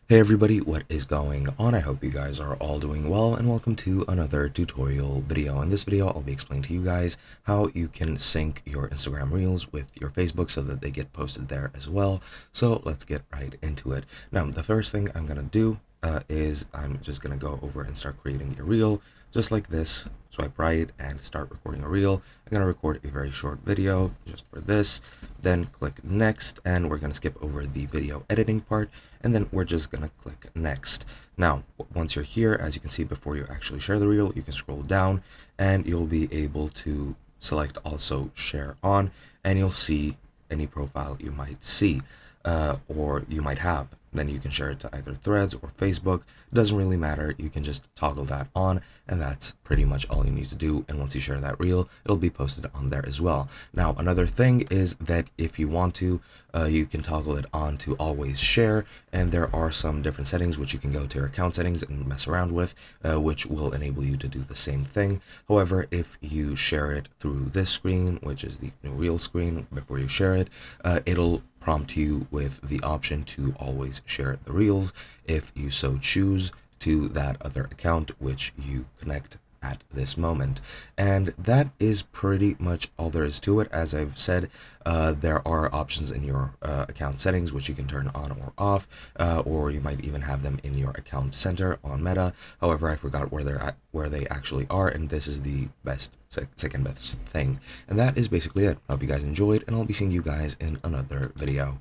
Hey everybody, what is going on? I hope you guys are all doing well, and welcome to another tutorial video. In this video, I'll be explaining to you guys how you can sync your Instagram Reels with your Facebook so that they get posted there as well. So let's get right into it. Now, the first thing I'm going to do is I'm just going to go over and start creating a reel just like this. Swipe right and start recording a reel. I'm going to record a very short video just for this, then click next, and we're going to skip over the video editing part, and then we're just going to click next. Now, once you're here, as you can see, before you actually share the reel, you can scroll down and you'll be able to select also share on, and you'll see any profile you might see or you might have. Then you can share it to either Threads or Facebook. Doesn't really matter. You can just toggle that on, and that's pretty much all you need to do. And once you share that reel, it'll be posted on there as well. Now, another thing is that if you want to, you can toggle it on to always share, and there are some different settings which you can go to your account settings and mess around with, which will enable you to do the same thing. However, if you share it through this screen, which is the new reel screen, before you share it, it'll prompt you with the option to always share the reels if you so choose to that other account which you connect at this moment. And that is pretty much all there is to it. As I've said, there are options in your account settings which you can turn on or off, or you might even have them in your account center on Meta. However, I forgot where they're at, where they actually are, and this is the second best thing. And that is basically it. I hope you guys enjoyed, and I'll be seeing you guys in another video.